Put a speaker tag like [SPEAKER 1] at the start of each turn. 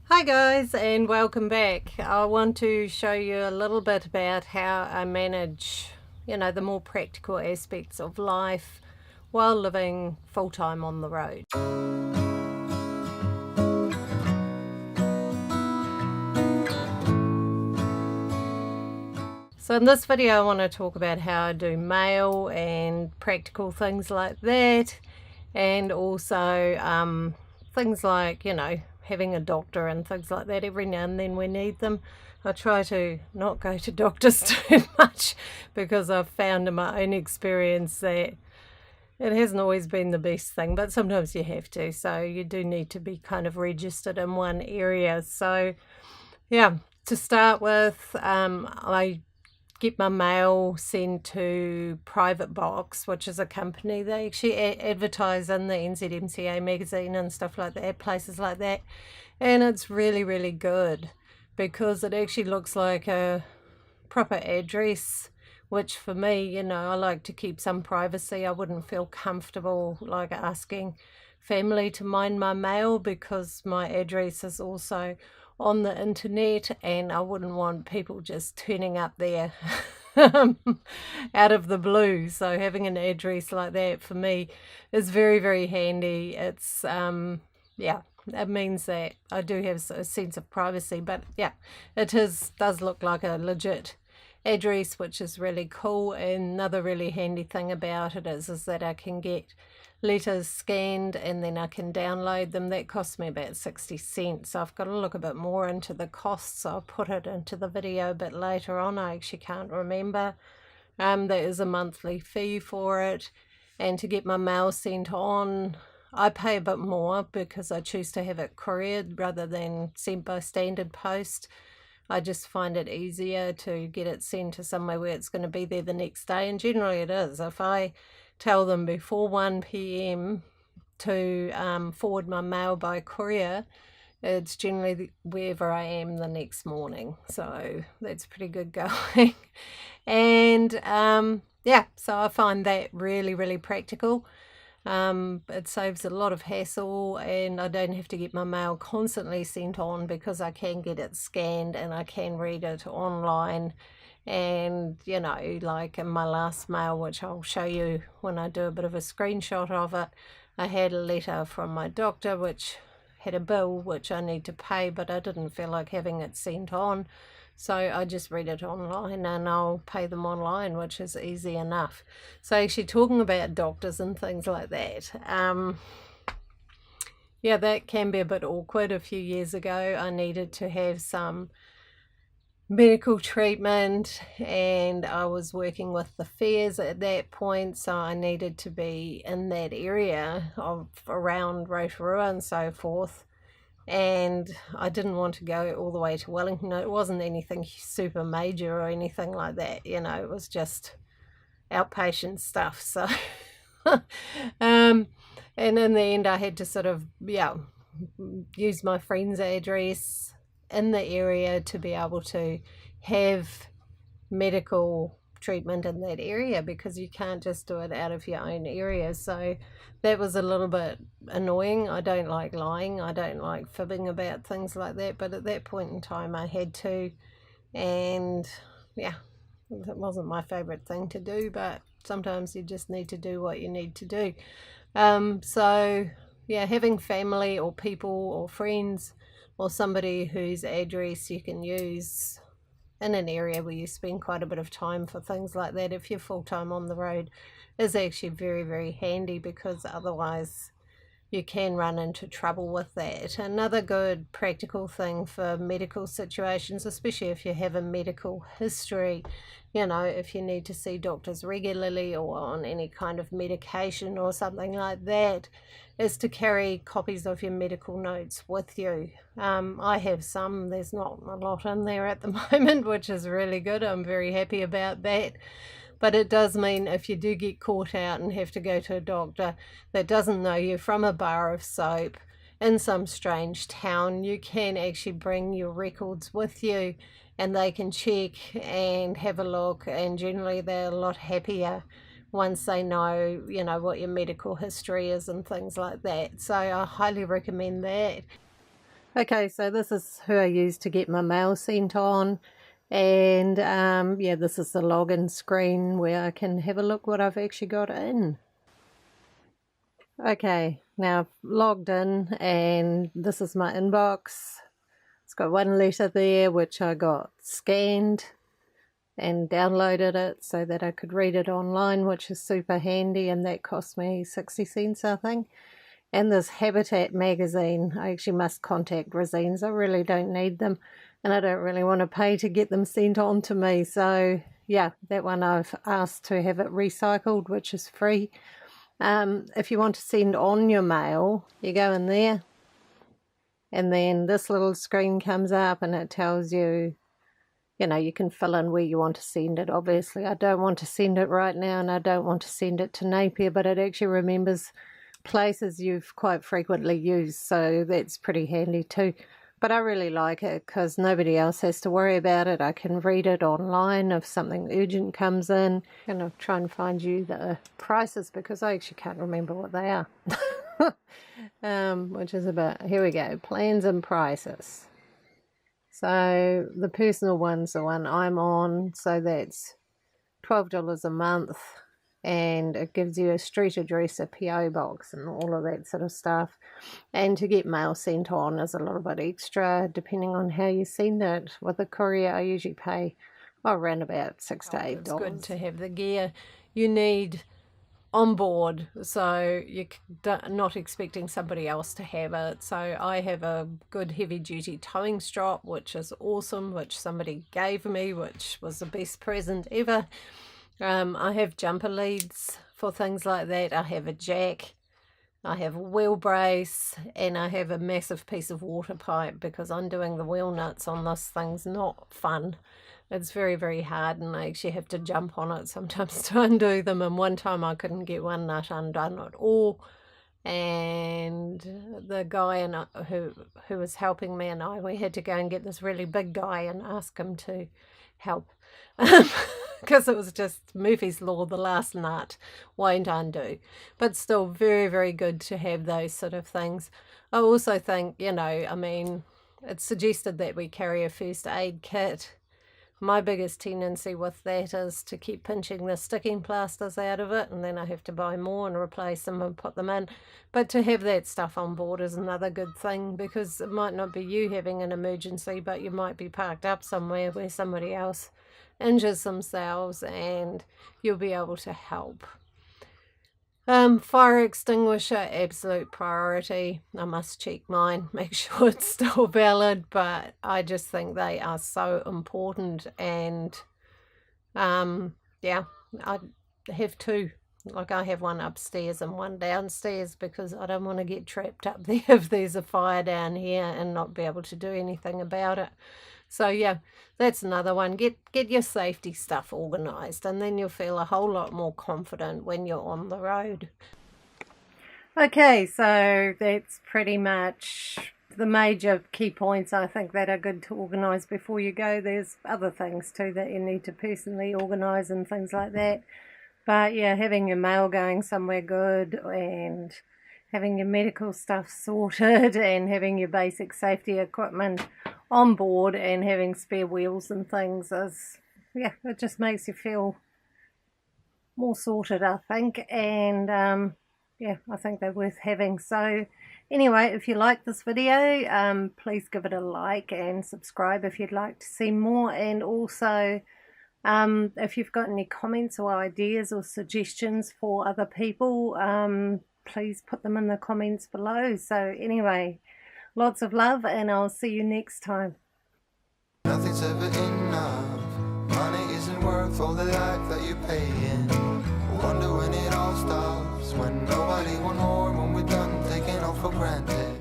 [SPEAKER 1] Hi guys, and welcome back. I want to show you a little bit about how I manage, the more practical aspects of life while living full-time on the road. So in this video I want to talk about how I do mail and practical things like that, and also things like, having a doctor and things like that. Every now and then we need them. I try to not go to doctors too much because I've found in my own experience that it hasn't always been the best thing, but sometimes you have to. So you do need to be kind of registered in one area. So yeah, to start with, I get my mail sent to Private Box, which is a company. They actually advertise in the NZMCA magazine and stuff like that, places like that. And it's really, really good because it actually looks like a proper address, which for me, I like to keep some privacy. I wouldn't feel comfortable like asking family to mind my mail because my address is also on the internet, and I wouldn't want people just turning up there out of the blue. So having an address like that for me is very, very handy. It's yeah, it means that I do have a sense of privacy, but yeah, does look like a legit address, which is really cool. And another really handy thing about it is that I can get letters scanned and then I can download them. That costs me about 60 cents. So I've got to look a bit more into the costs. I'll put it into the video a bit later on. I actually can't remember. There is a monthly fee for it, and to get my mail sent on, I pay a bit more because I choose to have it couriered rather than sent by standard post. I just find it easier to get it sent to somewhere where it's going to be there the next day, and generally it is. If I tell them before 1 p.m. to forward my mail by courier, it's generally wherever I am the next morning. So that's pretty good going. And yeah, so I find that really, really practical. It saves a lot of hassle, and I don't have to get my mail constantly sent on because I can get it scanned and I can read it online. And like in my last mail, which I'll show you when I do a bit of a screenshot of it, I had a letter from my doctor which had a bill which I need to pay, but I didn't feel like having it sent on, so I just read it online and I'll pay them online, which is easy enough. So actually, talking about doctors and things like that, yeah, that can be a bit awkward. A few years ago I needed to have some medical treatment, and I was working with the fairs at that point, so I needed to be in that area of around Rotorua and so forth, and I didn't want to go all the way to Wellington. It wasn't anything super major or anything like that, it was just outpatient stuff. So and in the end I had to sort of use my friend's address in the area to be able to have medical treatment in that area, because you can't just do it out of your own area. So that was a little bit annoying. I don't like lying, I don't like fibbing about things like that, but at that point in time I had to. And yeah, it wasn't my favorite thing to do, but sometimes you just need to do what you need to do. So yeah, having family or people or friends or somebody whose address you can use in an area where you spend quite a bit of time for things like that, if you're full-time on the road, is actually very, very handy, because otherwise you can run into trouble with that. Another good practical thing for medical situations, especially if you have a medical history, if you need to see doctors regularly or on any kind of medication or something like that, is to carry copies of your medical notes with you. I have some. There's not a lot in there at the moment, which is really good. I'm very happy about that. But it does mean if you do get caught out and have to go to a doctor that doesn't know you from a bar of soap in some strange town, you can actually bring your records with you and they can check and have a look, and generally they're a lot happier once they know, what your medical history is and things like that. So I highly recommend that. Okay, so this is who I use to get my mail sent on, and yeah, this is the login screen where I can have a look what I've actually got in. Okay, now I've logged in and this is my inbox. It's got one letter there which I got scanned and downloaded it so that I could read it online, which is super handy, and that cost me 60 cents I think. And this Habitat magazine, I actually must contact Resines. I really don't need them and I don't really want to pay to get them sent on to me. So yeah, that one I've asked to have it recycled, which is free. If you want to send on your mail, you go in there and then this little screen comes up and it tells you, you know, you can fill in where you want to send it. Obviously I don't want to send it right now and I don't want to send it to Napier, but it actually remembers places you've quite frequently used, so that's pretty handy too. But I really like it because nobody else has to worry about it. I can read it online if something urgent comes in. And I'll try and find you the prices because I actually can't remember what they are. Which is about, here we go, plans and prices. So the personal one's the one I'm on, so that's $12 a month. And it gives you a street address, a PO box and all of that sort of stuff. And to get mail sent on is a little bit extra depending on how you send it. With a courier I usually pay around about $6 to $8. It's good to have the gear you need on board, so you're not expecting somebody else to have it. So I have a good heavy duty towing strop, which is awesome, which somebody gave me, which was the best present ever. I have jumper leads for things like that. I have a jack, I have a wheel brace, and I have a massive piece of water pipe because undoing the wheel nuts on this thing's not fun. It's very, very hard and I actually have to jump on it sometimes to undo them, and one time I couldn't get one nut undone at all, and the guy and who was helping me and we had to go and get this really big guy and ask him to help. Because it was just Murphy's Law, the last nut won't undo. But still very, very good to have those sort of things. I also think, you know, I mean, it's suggested that we carry a first aid kit. My biggest tendency with that is to keep pinching the sticking plasters out of it, and then I have to buy more and replace them and put them in. But to have that stuff on board is another good thing, because it might not be you having an emergency, but you might be parked up somewhere where somebody else injures themselves and you'll be able to help. Fire extinguisher, absolute priority. I must check mine, make sure it's still valid, but I just think they are so important. And yeah, I have two. Like I have one upstairs and one downstairs because I don't want to get trapped up there if there's a fire down here and not be able to do anything about it. So yeah, that's another one. Get your safety stuff organised, and then you'll feel a whole lot more confident when you're on the road. Okay, so that's pretty much the major key points I think that are good to organise before you go. There's other things too that you need to personally organise and things like that. But yeah, having your mail going somewhere good and having your medical stuff sorted and having your basic safety equipment on board and having spare wheels and things is, yeah, it just makes you feel more sorted, I think. And yeah, I think they're worth having. So anyway, if you like this video, please give it a like and subscribe if you'd like to see more. And also if you've got any comments or ideas or suggestions for other people, please put them in the comments below. So anyway, lots of love, and I'll see you next time.
[SPEAKER 2] Nothing's ever enough. Money isn't worth all the life that you're paying. Wonder when it all stops. When nobody want more, when we're done taking all for granted.